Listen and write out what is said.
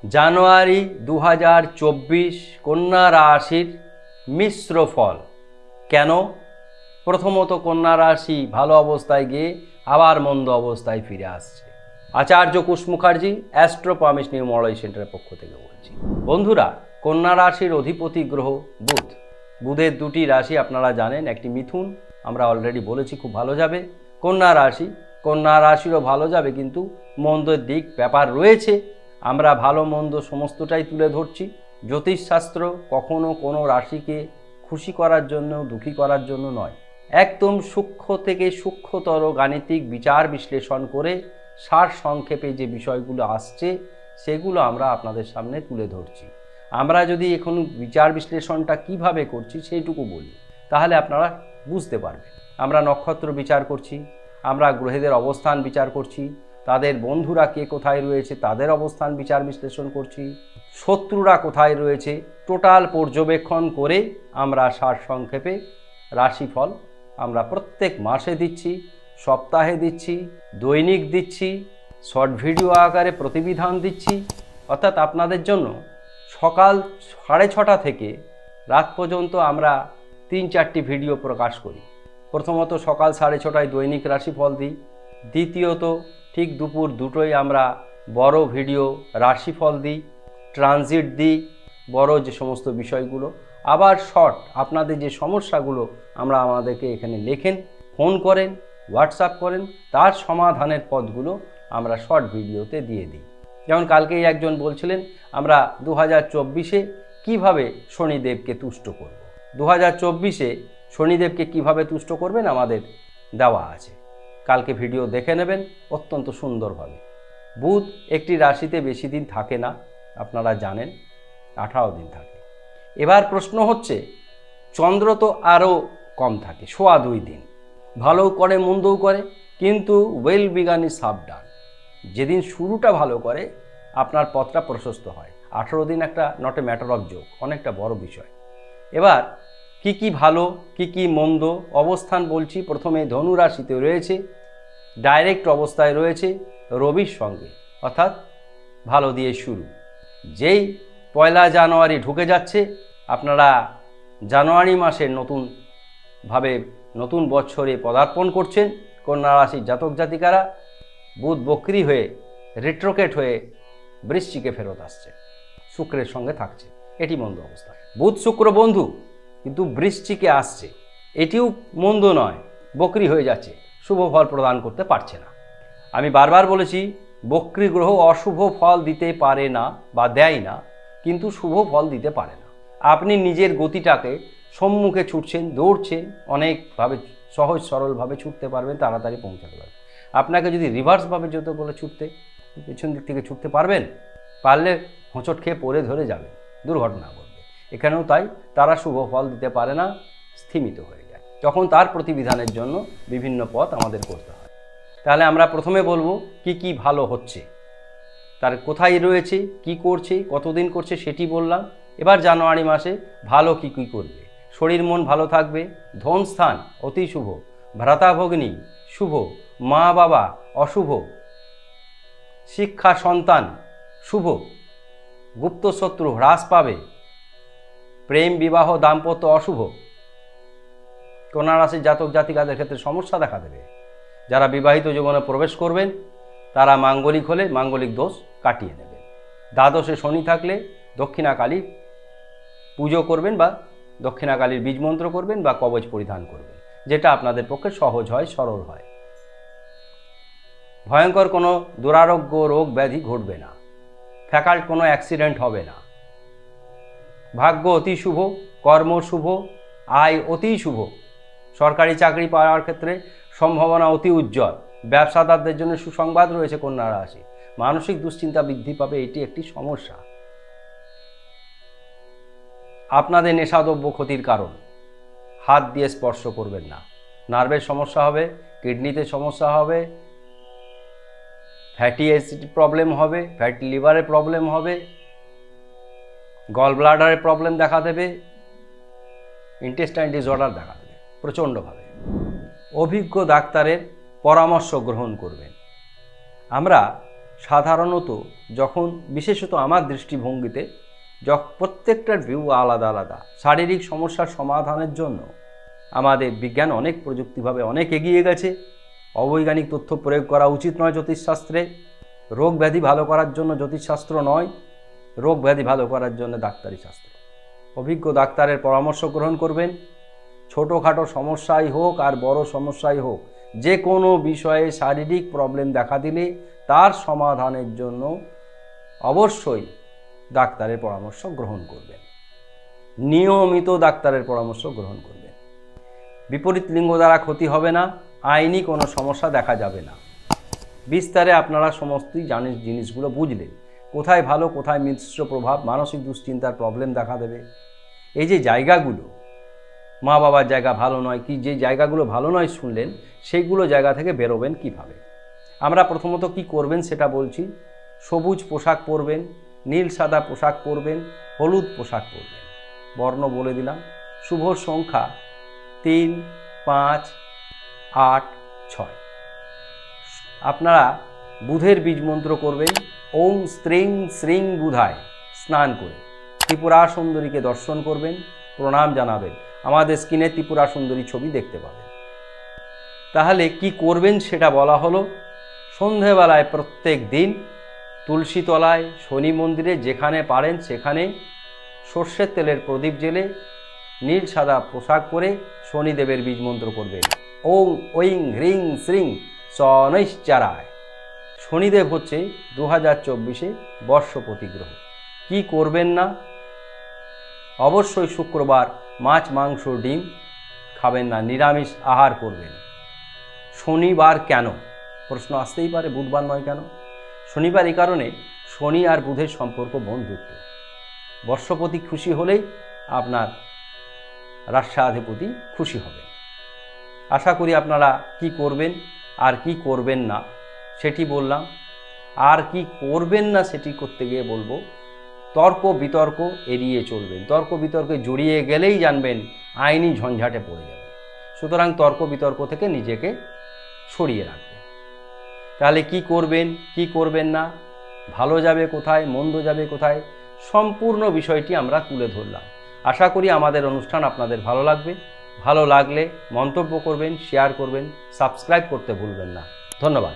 জানুয়ারি 2024 কন্যা রাশির মিশ্র ফল। কেন? প্রথমত কন্যা রাশি ভালো অবস্থায় গিয়ে আবার মন্দ অবস্থায় ফিরে আসছে। আচার্য কুশ মুখার্জি অ্যাস্ট্রো প্রমিস নিউমোলজি সেন্টারের পক্ষ থেকে বলছি। বন্ধুরা, কন্যা রাশির অধিপতি গ্রহ বুধ। বুধের দুটি রাশি আপনারা জানেন, একটি মিথুন, আমরা অলরেডি বলেছি খুব ভালো যাবে। কন্যা রাশিরও ভালো যাবে, কিন্তু মন্দের দিক ব্যাপার রয়েছে। আমরা ভালো মন্দ সমস্তটাই তুলে ধরছি। জ্যোতিষশাস্ত্র কখনো কোনো রাশিকে খুশি করার জন্য, দুঃখী করার জন্য নয়, একদম সূক্ষ্ম থেকে সূক্ষ্মতর গাণিতিক বিচার বিশ্লেষণ করে সার সংক্ষেপে যে বিষয়গুলো আসছে সেগুলো আমরা আপনাদের সামনে তুলে ধরছি। আমরা যদি এখন বিচার বিশ্লেষণটা কিভাবে করছি সেইটুকু বলি, তাহলে আপনারা বুঝতে পারবেন। আমরা নক্ষত্র বিচার করছি, আমরা গ্রহেদের অবস্থান বিচার করছি, তাদের বন্ধুরা কে কোথায় রয়েছে তাদের অবস্থান বিচার বিশ্লেষণ করছি, শত্রুরা কোথায় রয়েছে টোটাল পর্যবেক্ষণ করে আমরা সারসংক্ষেপে রাশিফল আমরা প্রত্যেক মাসে দিচ্ছি, সপ্তাহে দিচ্ছি, দৈনিক দিচ্ছি, শর্ট ভিডিও আকারে প্রতিবিধান দিচ্ছি। অর্থাৎ আপনাদের জন্য সকাল 6:30 থেকে রাত পর্যন্ত আমরা 3-4টি ভিডিও প্রকাশ করি। প্রথমত সকাল 6:30টায় দৈনিক রাশিফল দিই, দ্বিতীয়ত ঠিক দুপুর 2টোয় আমরা বড় ভিডিও রাশিফল দিই, ট্রানজিট দিই, বড় যে সমস্ত বিষয়গুলো। আবার শর্ট আপনাদের যে সমস্যাগুলো আমরা আমাদেরকে এখানে লেখেন, ফোন করেন, হোয়াটসঅ্যাপ করেন, তার সমাধানের পথগুলো আমরা শর্ট ভিডিওতে দিয়ে দিই। যেমন কালকেই একজন বলছিলেন আমরা 2024-এ কীভাবে শনিদেবকে তুষ্ট করব। 2024-এ শনিদেবকে কিভাবে তুষ্ট করবেন আমাদের দেওয়া আছে, কালকে ভিডিও দেখে নেবেন অত্যন্ত সুন্দরভাবে। বুধ একটি রাশিতে বেশি দিন থাকে না, আপনারা জানেন, 18 দিন থাকে। এবার প্রশ্ন হচ্ছে, চন্দ্র তো আরও কম থাকে, 2.25 দিন। ভালোও করে মন্দও করে, কিন্তু ওয়েল বিগান ইজ হাফ ডান। যেদিন শুরুটা ভালো করে আপনার পথটা প্রশস্ত হয়। 18 দিন একটা not a matter of joke, অনেকটা বড় বিষয়। এবার কি ভালো কি মন্দ অবস্থান বলছি। প্রথমে ধনু রাশিতে রয়েছে, ডাইরেক্ট অবস্থায় রয়েছে রবির সঙ্গে, অর্থাৎ ভালো দিয়ে শুরু। যেই 1 জানুয়ারি ঢুকে যাচ্ছে, আপনারা জানুয়ারি মাসের নতুন বছরে পদার্পণ করছেন। কন্যা রাশির জাতক জাতিকারা বুধ বক্রী হয়ে রিট্রোকেট হয়ে বৃশ্চিকে ফেরত আসছে, শুক্রের সঙ্গে থাকছে, এটি মন্দ অবস্থা। বুধ শুক্র বন্ধু, কিন্তু বৃশ্চিকে আসছে, এটিও মন্দ নয়, বক্রী হয়ে যাচ্ছে, শুভ ফল প্রদান করতে পারছে না। আমি বারবার বলেছি, বক্রী গ্রহ অশুভ ফল দিতে পারে না বা দেয় না, কিন্তু শুভ ফল দিতে পারে না। আপনি নিজের গতিটাকে সম্মুখে ছুটছেন, দৌড়ছেন, অনেকভাবে সহজ সরলভাবে ছুটতে পারবেন, তাড়াতাড়ি পৌঁছাতে পারবেন। আপনাকে যদি রিভার্সভাবে যেতে বলে ছুটতে, পেছন দিক থেকে ছুটতে পারবেন, পারলে হোঁচট খেয়ে পড়ে ধরে যাবেন, দুর্ঘটনা ঘটবে। এখানেও তাই, তারা শুভ ফল দিতে পারে না, স্থিমিত হয়ে যায়। তখন তার প্রতিবিধানের জন্য বিভিন্ন পথ আমাদের করতে হয়। তাহলে আমরা প্রথমে বলবো কি ভালো হচ্ছে, তার কোথায় রয়েছে, কি করছে, কতদিন করছে সেটি বললাম। এবার জানুয়ারি মাসে ভালো কি করবে। শরীর মন ভালো থাকবে, ধন স্থান অতি শুভ, ভ্রাতা ভগ্নী শুভ, মা বাবা অশুভ, শিক্ষা সন্তান শুভ, গুপ্ত শত্রু হ্রাস পাবে, প্রেম বিবাহ দাম্পত্য অশুভ। কন্যা রাশির জাতক জাতিকাদের ক্ষেত্রে সমস্যা দেখা দেবে। যারা বিবাহিত জীবনে প্রবেশ করবেন তারা মাঙ্গলিক হলে মাঙ্গলিক দোষ কাটিয়ে নেবেন। দ্বাদশে শনি থাকলে দক্ষিণাকালী পুজো করবেন বা দক্ষিণাকালীর বীজ মন্ত্র করবেন বা কবচ পরিধান করবেন, যেটা আপনাদের পক্ষে সহজ হয়, সরল হয়। ভয়ঙ্কর কোনো দুরারোগ্য রোগ ব্যাধি ঘটবে না, ফ্যাকাল্ট কোনো অ্যাক্সিডেন্ট হবে না। ভাগ্য অতি শুভ, কর্ম শুভ, আয় অতি শুভ, সরকারি চাকরি পাওয়ার ক্ষেত্রে সম্ভাবনা অতি উজ্জ্বল। ব্যবসাদারদের জন্য সুসংবাদ রয়েছে কন্যা রাশি। মানসিক দুশ্চিন্তা বৃদ্ধি পাবে, এটি একটি সমস্যা। আপনাদের নেশাদ্রব্য ক্ষতির কারণ, হাত দিয়ে স্পর্শ করবেন না। নার্ভের সমস্যা হবে, কিডনিতে সমস্যা হবে, ফ্যাটি অ্যাসিড প্রবলেম হবে, ফ্যাটি লিভারের প্রবলেম হবে, গল ব্লাডারের প্রবলেম দেখা দেবে, ইন্টেস্টাইন ডিসঅর্ডার দেখা দেবে প্রচণ্ডভাবে। অভিজ্ঞ ডাক্তারের পরামর্শ গ্রহণ করবেন। আমরা সাধারণত যখন বিশেষত আমার দৃষ্টিভঙ্গিতে প্রত্যেকটার ভিউ আলাদা আলাদা। শারীরিক সমস্যার সমাধানের জন্য আমাদের বিজ্ঞান অনেক প্রযুক্তিভাবে অনেক এগিয়ে গেছে। অবৈজ্ঞানিক তথ্য প্রয়োগ করা উচিত নয় জ্যোতিষশাস্ত্রে। রোগ ব্যাধি ভালো করার জন্য জ্যোতিষশাস্ত্র নয়, রোগ ব্যাধি ভালো করার জন্য ডাক্তারি শাস্ত্র। অভিজ্ঞ ডাক্তারের পরামর্শ গ্রহণ করবেন। ছোটোখাটো সমস্যাই হোক আর বড় সমস্যাই হোক, যে কোনো বিষয়ে শারীরিক প্রবলেম দেখা দিলে তার সমাধানের জন্য অবশ্যই ডাক্তারের পরামর্শ গ্রহণ করবেন। নিয়মিত ডাক্তারের পরামর্শ গ্রহণ করবেন। বিপরীত লিঙ্গ দ্বারা ক্ষতি হবে না, আইনি কোনো সমস্যা দেখা যাবে না। বিস্তারে আপনারা সমস্তই জানেন, জিনিসগুলো বুঝলেন কোথায় ভালো কোথায় মিশ্র প্রভাব, মানসিক দুশ্চিন্তার প্রবলেম দেখা দেবে। এই যে জায়গাগুলো মা বাবার জায়গা ভালো নয়, কি যে জায়গাগুলো ভালো নয় শুনলেন, সেইগুলো জায়গা থেকে বেরোবেন কিভাবে। আমরা প্রথমত কি করবেন সেটা বলছি। সবুজ পোশাক পরবেন, নীল সাদা পোশাক পরবেন, হলুদ পোশাক পরবেন। বর্ণ বলে দিলাম। শুভ সংখ্যা 3, 5, 8, 6। আপনারা বুধের বীজ মন্ত্র করবেন ওং স্ত্রিং শ্রিং বুধায় স্নান করে। ত্রিপুরা সুন্দরীকে দর্শন করবেন, প্রণাম জানাবেন। আমাদের স্ক্রিনে ত্রিপুরা সুন্দরী ছবি দেখতে পাবেন। তাহলে কি করবেন সেটা বলা হলো। সন্ধেবেলায় প্রত্যেক দিন তুলসী তলায়, শনি মন্দিরে যেখানে পারেন সেখানে সর্ষের তেলের প্রদীপ জেলে নীল সাদা পোশাক পরে শনিদেবের বীজ মন্ত্র করবেন ওং ঐং হ্রিং শ্রিং শনৈশ্চারায়। শনিদেব হচ্ছে 2024-এ বর্ষপতি গ্রহ। কি করবেন না, অবশ্যই শুক্রবার মাছ মাংস ডিম খাবেন না, নিরামিষ আহার করবেন। শনিবার কেন প্রশ্ন আসতেই পারে, বুধবার নয় কেন? শনিবার এই কারণে, শনি আর বুধের সম্পর্ক বন্ধুত্ব। বর্ষপতি খুশি হলেই আপনার রাষ্ট্রাধিপতি খুশি হবে। আশা করি আপনারা কি করবেন আর কি করবেন না সেটি বললাম। আর কি করবেন না সেটি করতে গিয়ে বলবো, তর্ক বিতর্ক এড়িয়ে চলবেন। তর্ক বিতর্কে জড়িয়ে গেলেই জানবেন আইনি ঝঞ্ঝাটে পড়ে যাবে। সুতরাং তর্ক বিতর্ক থেকে নিজেকে সরিয়ে রাখবেন। তাহলে কি করবেন কি করবেন না, ভালো যাবে কোথায় মন্দ যাবে কোথায়, সম্পূর্ণ বিষয়টি আমরা তুলে ধরলাম। আশা করি আমাদের অনুষ্ঠান আপনাদের ভালো লাগবে। ভালো লাগলে মন্তব্য করবেন, শেয়ার করবেন, সাবস্ক্রাইব করতে ভুলবেন না। ধন্যবাদ।